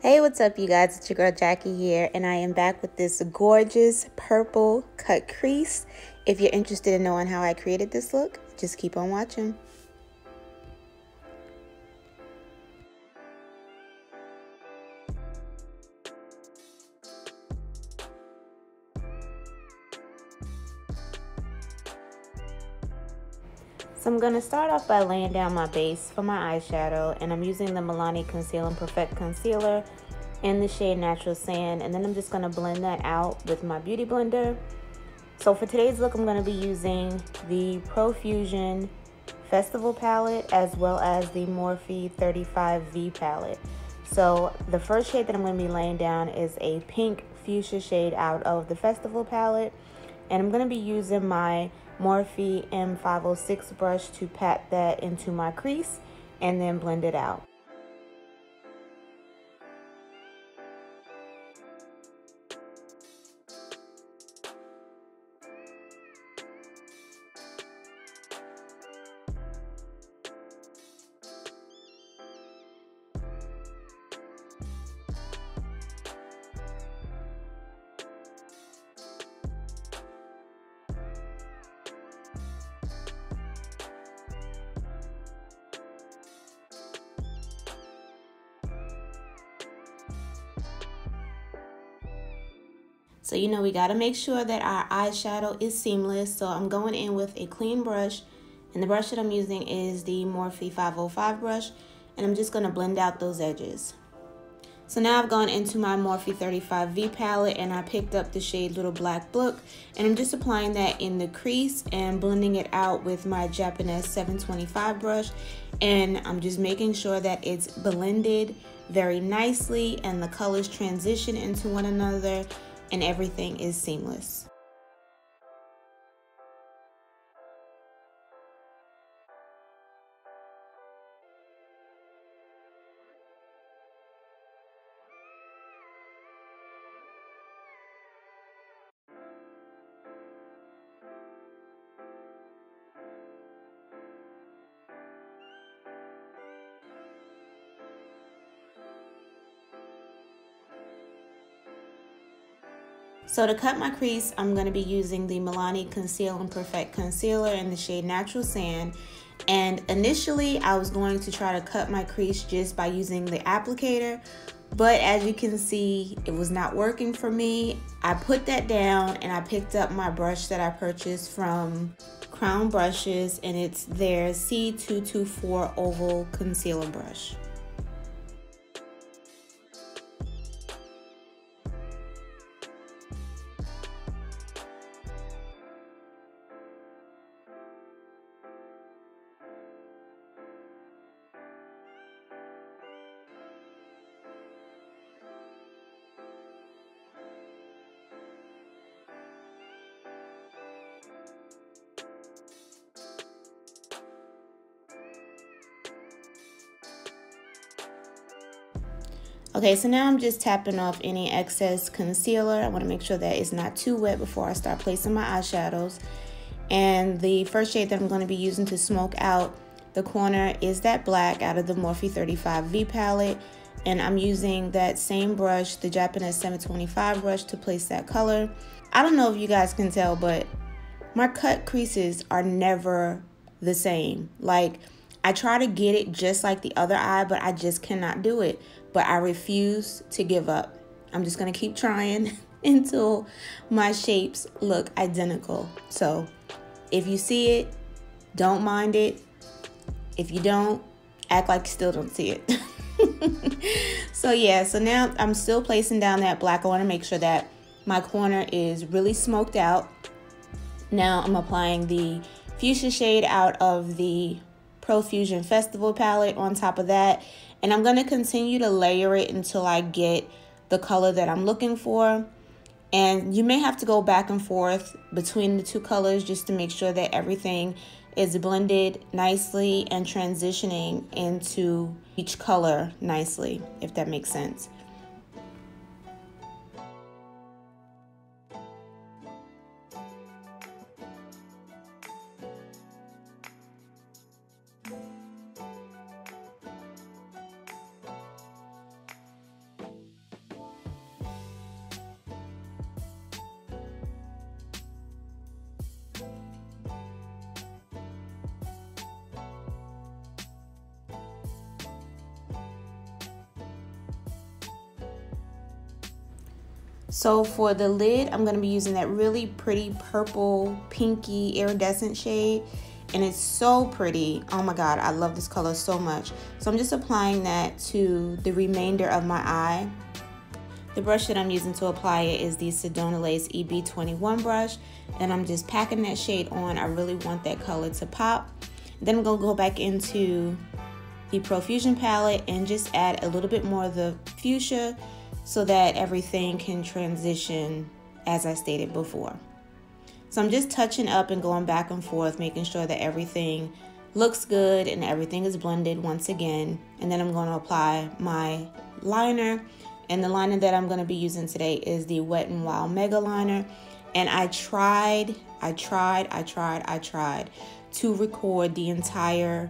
Hey, what's up, you guys? It's your girl Jackie here, and I am back with this gorgeous purple cut crease. If you're interested in knowing how I created this look, just keep on watching. So I'm going to start off by laying down my base for my eyeshadow, and I'm using the Milani Conceal and Perfect Concealer in the shade Natural Sand, and then I'm just going to blend that out with my Beauty Blender. So for today's look, I'm going to be using the Profusion Festival palette as well as the Morphe 35V palette. So the first shade that I'm going to be laying down is a pink fuchsia shade out of the Festival palette, and I'm going to be using my Morphe M506 brush to pat that into my crease and then blend it out. So we gotta make sure that our eyeshadow is seamless. So I'm going in with a clean brush, and the brush that I'm using is the Morphe 505 brush, and I'm just gonna blend out those edges. So now I've gone into my Morphe 35V palette, and I picked up the shade Little Black Book, and I'm just applying that in the crease and blending it out with my Japanese 725 brush, and I'm just making sure that it's blended very nicely and the colors transition into one another and everything is seamless. So to cut my crease, I'm going to be using the Milani Conceal and Perfect Concealer in the shade Natural Sand. And initially, I was going to try to cut my crease just by using the applicator. But as you can see, it was not working for me. I put that down and I picked up my brush that I purchased from Crown Brushes, and it's their C224 Oval Concealer Brush. Okay, so now I'm just tapping off any excess concealer. I want to make sure that it's not too wet before I start placing my eyeshadows. And the first shade that I'm going to be using to smoke out the corner is that black out of the Morphe 35V palette. And I'm using that same brush, the Japanese 725 brush, to place that color. I don't know if you guys can tell, but my cut creases are never the same. Like, I try to get it just like the other eye, but I just cannot do it. But I refuse to give up. I'm just gonna keep trying until my shapes look identical. So if you see it, don't mind it. If you don't, act like you still don't see it. So yeah, so now I'm still placing down that black. I wanna make sure that my corner is really smoked out. Now I'm applying the fuchsia shade out of the Profusion Festival palette on top of that, and I'm going to continue to layer it until I get the color that I'm looking for. And you may have to go back and forth between the two colors just to make sure that everything is blended nicely and transitioning into each color nicely, if that makes sense. So for the lid, I'm going to be using that really pretty purple, pinky, iridescent shade. And it's so pretty. Oh my God, I love this color so much. So I'm just applying that to the remainder of my eye. The brush that I'm using to apply it is the Sedona Lace EB21 brush. And I'm just packing that shade on. I really want that color to pop. Then I'm going to go back into the Profusion palette and just add a little bit more of the fuchsia so that everything can transition as I stated before. So I'm just touching up and going back and forth, making sure that everything looks good and everything is blended once again. And then I'm going to apply my liner. And the liner that I'm going to be using today is the Wet n Wild MegaLiner. And I tried to record the entire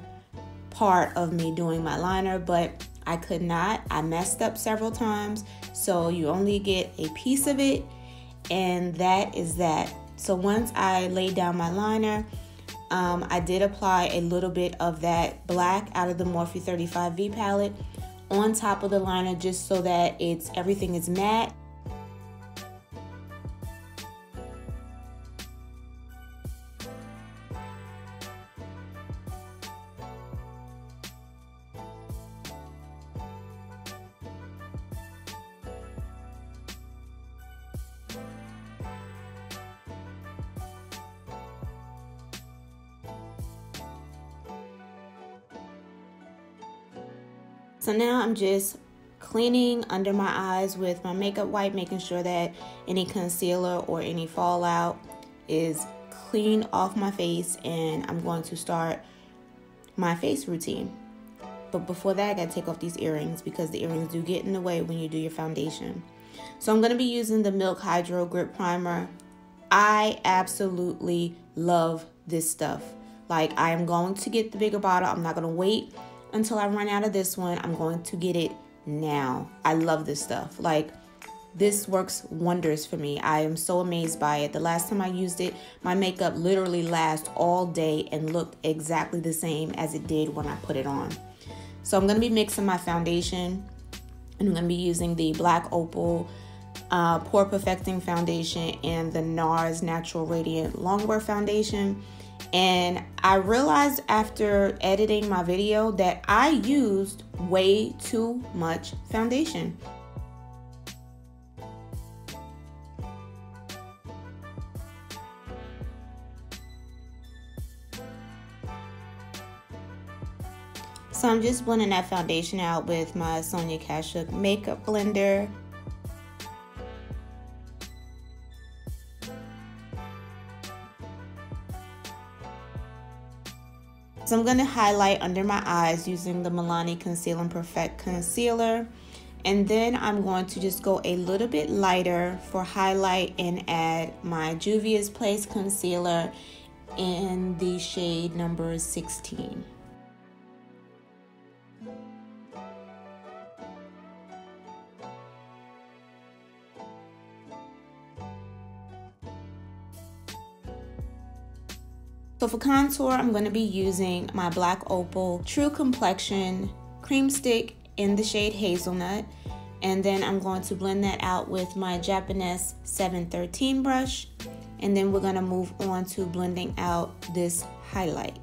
part of me doing my liner, but I could not. I messed up several times, so you only get a piece of it, and that is that. So once I laid down my liner, I did apply a little bit of that black out of the Morphe 35V palette on top of the liner just so that everything is matte. So now I'm just cleaning under my eyes with my makeup wipe, making sure that any concealer or any fallout is clean off my face, and I'm going to start my face routine. But before that, I gotta take off these earrings because the earrings do get in the way when you do your foundation. So I'm gonna be using the Milk HydroGrip Primer. I absolutely love this stuff. Like, I am going to get the bigger bottle. I'm not gonna wait until I run out of this one. I'm going to get it now. I love this stuff. Like, this works wonders for me. I am so amazed by it. The last time I used it, my makeup literally lasts all day and looked exactly the same as it did when I put it on. So I'm gonna be mixing my foundation, and I'm gonna be using the Black Opal Pore Perfecting Foundation and the NARS Natural Radiant Longwear Foundation. And I realized after editing my video that I used way too much foundation. So I'm just blending that foundation out with my Sonia Kashuk makeup blender. So I'm going to highlight under my eyes using the Milani Conceal and Perfect Concealer. And then I'm going to just go a little bit lighter for highlight and add my Juvia's Place Concealer in the shade number 16. So for contour, I'm going to be using my Black Opal True Complexion Cream Stick in the shade Hazelnut. And then I'm going to blend that out with my Japanese 713 brush. And then we're going to move on to blending out this highlight.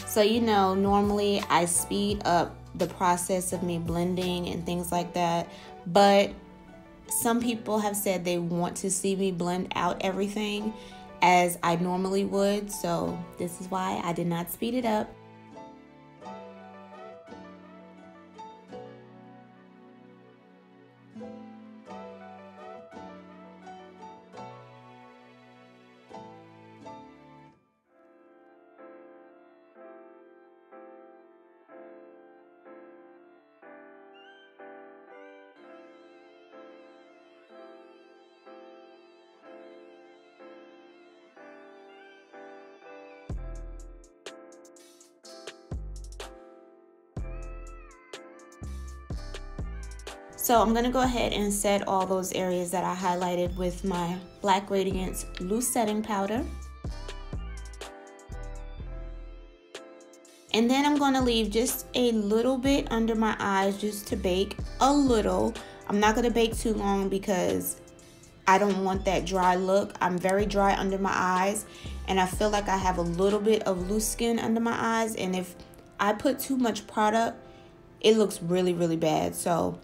So, you know, normally I speed up the process of me blending and things like that, but some people have said they want to see me blend out everything as I normally would, so this is why I did not speed it up. So I'm going to go ahead and set all those areas that I highlighted with my Black Radiance loose setting powder. And then I'm going to leave just a little bit under my eyes just to bake a little. I'm not going to bake too long because I don't want that dry look. I'm very dry under my eyes and I feel like I have a little bit of loose skin under my eyes, and if I put too much product, it looks really, really bad. So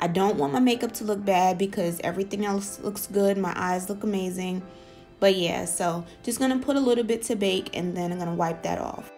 I don't want my makeup to look bad because everything else looks good. My eyes look amazing. But yeah, so just going to put a little bit to bake and then I'm going to wipe that off.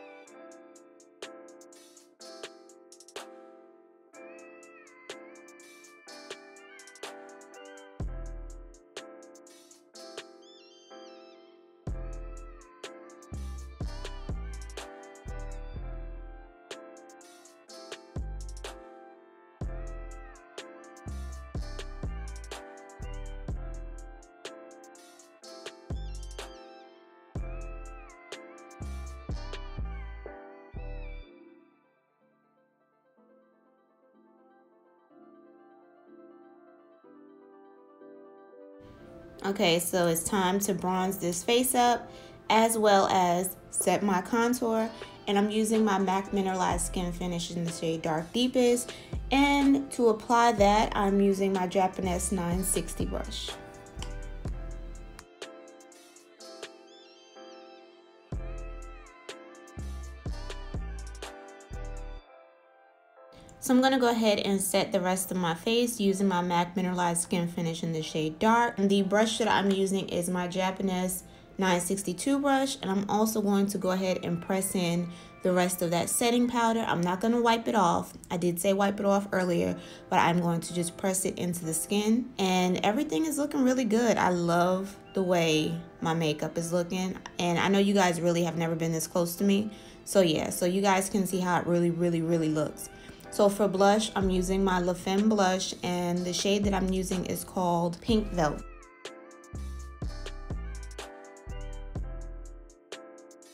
Okay, so it's time to bronze this face up as well as set my contour, and I'm using my MAC Mineralized Skin Finish in the shade Dark Deepest, and to apply that I'm using my Japanese 960 brush. So I'm going to go ahead and set the rest of my face using my MAC Mineralized Skin Finish in the shade Dark. And the brush that I'm using is my Japanese 962 brush, and I'm also going to go ahead and press in the rest of that setting powder. I'm not going to wipe it off. I did say wipe it off earlier, but I'm going to just press it into the skin, and everything is looking really good. I love the way my makeup is looking, and I know you guys really have never been this close to me. So yeah, so you guys can see how it really looks. So for blush, I'm using my LaFemme blush, and the shade that I'm using is called Pink Velvet.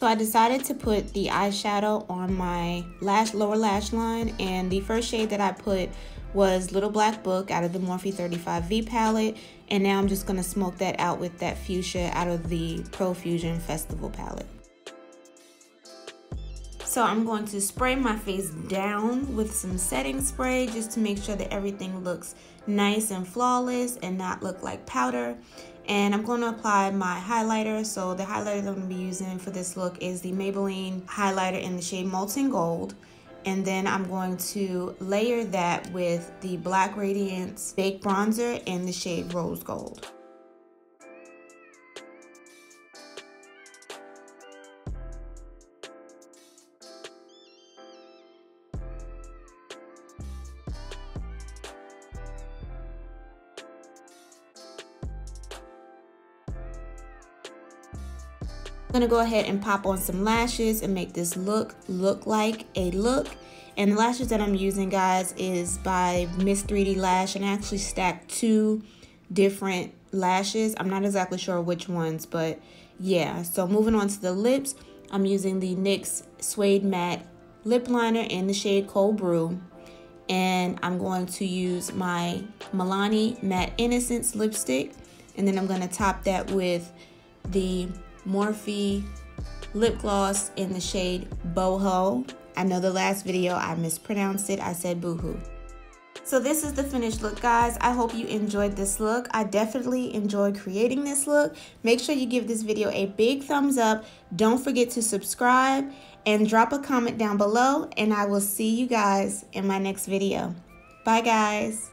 So I decided to put the eyeshadow on my lower lash line, and the first shade that I put was Little Black Book out of the Morphe 35V palette, and now I'm just going to smoke that out with that fuchsia out of the Profusion Festival palette. So I'm going to spray my face down with some setting spray just to make sure that everything looks nice and flawless and not look like powder. And I'm going to apply my highlighter. So the highlighter that I'm going to be using for this look is the Maybelline highlighter in the shade Molten Gold. And then I'm going to layer that with the Black Radiance Baked Bronzer in the shade Rose Gold. I'm gonna go ahead and pop on some lashes and make this look like a look. And the lashes that I'm using, guys, is by Miss 3D Lash, and I actually stacked two different lashes. I'm not exactly sure which ones, but yeah. So moving on to the lips, I'm using the NYX Suede Matte Lip Liner in the shade Cold Brew. And I'm going to use my Milani Matte Innocence lipstick, and then I'm gonna top that with the Morphe lip gloss in the shade Boho. I know the last video I mispronounced it. I said Boohoo. So this is the finished look, guys. I hope you enjoyed this look. I definitely enjoyed creating this look. Make sure you give this video a big thumbs up. Don't forget to subscribe and drop a comment down below, and I will see you guys in my next video. Bye, guys.